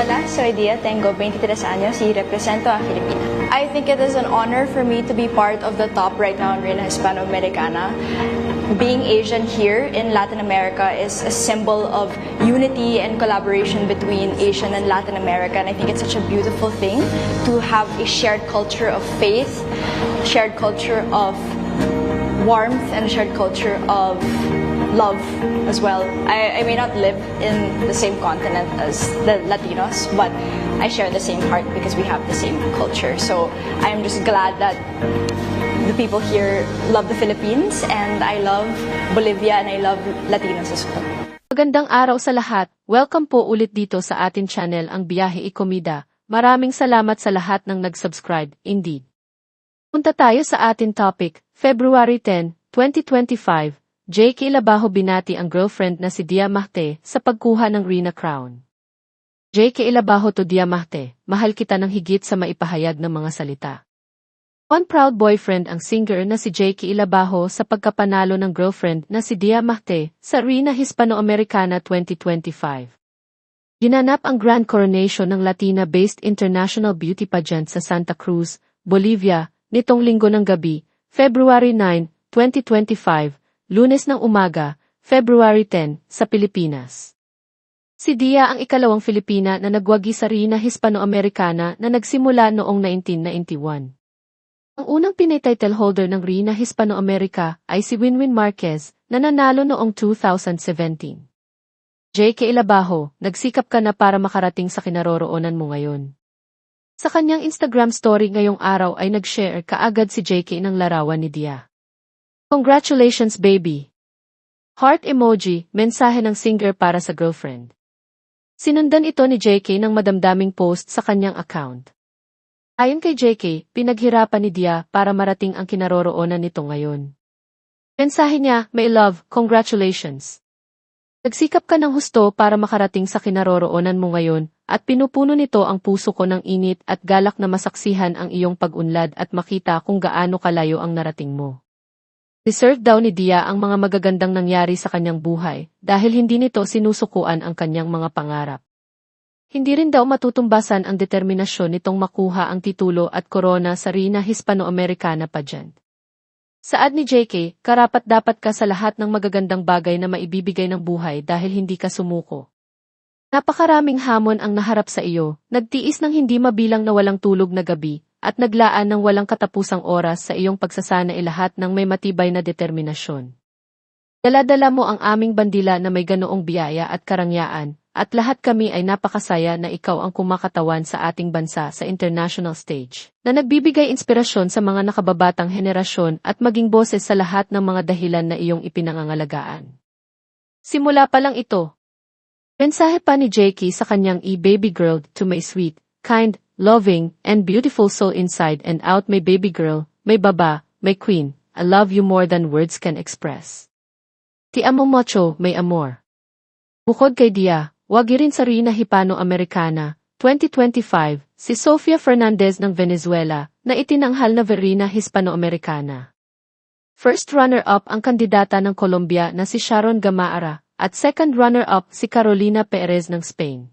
Hola, soy Dia, tengo 23 años y represento a Filipinas. I think it is an honor for me to be part of the top right now in Reina Hispanoamericana. Being Asian here in Latin America is a symbol of unity and collaboration between Asian and Latin America, and I think it's such a beautiful thing to have a shared culture of faith, shared culture of warmth, and a shared culture of love as well. I may not live in the same continent as the Latinos, but I share the same heart because we have the same culture. So I'm just glad that the people here love the Philippines, and I love Bolivia, and I love Latinos as well. Magandang araw sa lahat. Welcome po ulit dito sa atin channel Ang Biyahe y Komida. Maraming salamat sa lahat ng nag-subscribe, indeed. Punta tayo sa atin topic, February 10, 2025. J.K. Ilabajo binati ang girlfriend na si Dia Mahte sa pagkuha ng Reina Crown. J.K. Ilabajo to Dia Mahte, mahal kita ng higit sa maipahayag ng mga salita. One proud boyfriend ang singer na si J.K. Ilabajo sa pagkapanalo ng girlfriend na si Dia Mahte sa Reina Hispanoamericana 2025. Ginanap ang grand coronation ng Latina-based international beauty pageant sa Santa Cruz, Bolivia, nitong linggo ng gabi, February 9, 2025, Lunes ng umaga, February 10, sa Pilipinas. Si Dia ang ikalawang Filipina na nagwagi sa Reina Hispanoamericana na nagsimula noong 1991. Ang unang Pinay title holder ng Reina Hispanoamerica ay si Winwin Marquez na nanalo noong 2017. J.K. Ilabajo, nagsikap ka na para makarating sa kinaroroonan mo ngayon. Sa kanyang Instagram story ngayong araw ay nag-share kaagad si J.K. ng larawan ni Dia. Congratulations baby! Heart emoji, mensahe ng singer para sa girlfriend. Sinundan ito ni JK ng madamdaming post sa kanyang account. Ayon kay JK, pinaghirapan ni Dia para marating ang kinaroroonan nito ngayon. Mensahe niya, may love, congratulations. Nagsikap ka ng husto para makarating sa kinaroroonan mo ngayon, at pinupuno nito ang puso ko ng init at galak na masaksihan ang iyong pag-unlad at makita kung gaano kalayo ang narating mo. Deserve daw ni Dia ang mga magagandang nangyari sa kanyang buhay dahil hindi nito sinusukuan ang kanyang mga pangarap. Hindi rin daw matutumbasan ang determinasyon nitong makuha ang titulo at korona sa Reina Hispanoamericana pageant. Saad ni JK, karapat-dapat ka sa lahat ng magagandang bagay na maibibigay ng buhay dahil hindi ka sumuko. Napakaraming hamon ang naharap sa iyo, nagtiis ng hindi mabilang na walang tulog na gabi, at naglaan ng walang katapusang oras sa iyong pagsasanay lahat ng may matibay na determinasyon. Dala-dala mo ang aming bandila na may ganoong biyaya at karangyaan, at lahat kami ay napakasaya na ikaw ang kumakatawan sa ating bansa sa international stage, na nagbibigay inspirasyon sa mga nakababatang henerasyon at maging boses sa lahat ng mga dahilan na iyong ipinangangalagaan. Simula pa lang ito. Mensahe pa ni JK sa kanyang baby girl to my sweet, kind, loving, and beautiful soul inside and out, my baby girl, my baba, my queen, I love you more than words can express. Ti amo mucho, may amor. Bukod kay Dia, wagi rin sa Reina Hispanoamericana 2025, si Sofia Fernandez ng Venezuela, na itinanghal na Reina Hispanoamericana. First runner-up ang kandidata ng Colombia na si Sharon Gamarra, at second runner-up si Carolina Perez ng Spain.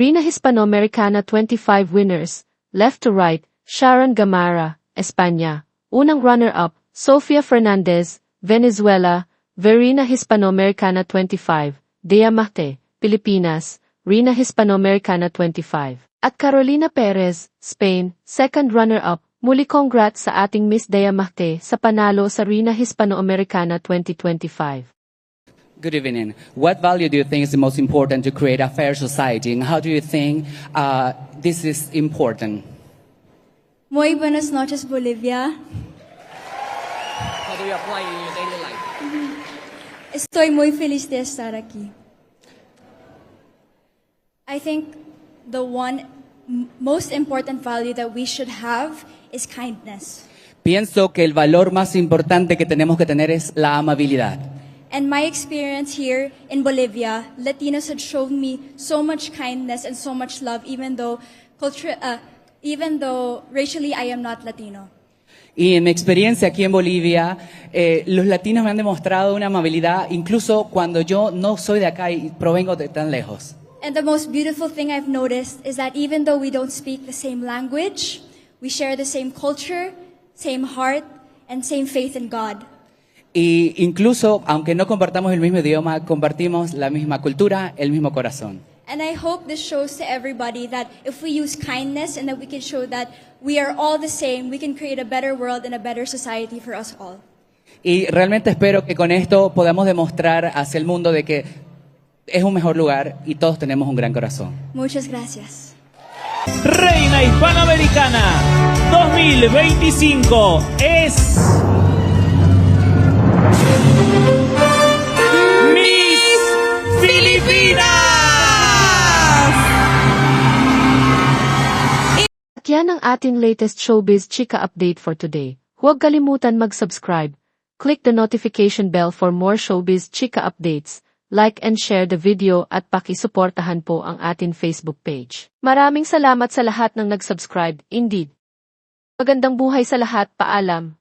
Reina Hispanoamericana 25 winners, left to right, Sharon Gamarra, Espanya. Unang runner-up, Sofia Fernandez, Venezuela. Reina Hispanoamericana 25, Dia Mahte, Pilipinas. Reina Hispanoamericana 25. At Carolina Perez, Spain, second runner-up. Muli congrats sa ating Miss Dia Mahte sa panalo sa Reina Hispanoamericana 2025. Good evening. What value do you think is the most important to create a fair society, and how do you think this is important? Muy buenas noches, Bolivia. How do you apply it in your daily life? Estoy muy feliz de estar aquí. I think the most important value that we should have is kindness. Pienso que el valor más importante que tenemos que tener es la amabilidad. And my experience here in Bolivia, Latinos had shown me so much kindness and so much love, even though racially I am not Latino. Y en mi experiencia aquí en Bolivia, los latinos me han demostrado una amabilidad, incluso cuando yo no soy de acá y provengo de tan lejos. And the most beautiful thing I've noticed is that even though we don't speak the same language, we share the same culture, same heart, and same faith in God. Y incluso, aunque no compartamos el mismo idioma, compartimos la misma cultura, el mismo corazón. And I hope this shows to everybody that if we use kindness and that we can show that we are all the same, we can create a better world and a better society for us all. Y realmente espero que con esto podamos demostrar hacia el mundo de que es un mejor lugar y todos tenemos un gran corazón. Muchas gracias. Reina Hispanoamericana 2025 es Miss Filipinas. At yan ang ating latest showbiz chika update for today. Huwag kalimutan mag-subscribe. Click the notification bell for more showbiz chika updates. Like and share the video at pakisuportahan po ang ating Facebook page. Maraming salamat sa lahat ng nag-subscribe. Indeed. Magandang buhay sa lahat. Paalam.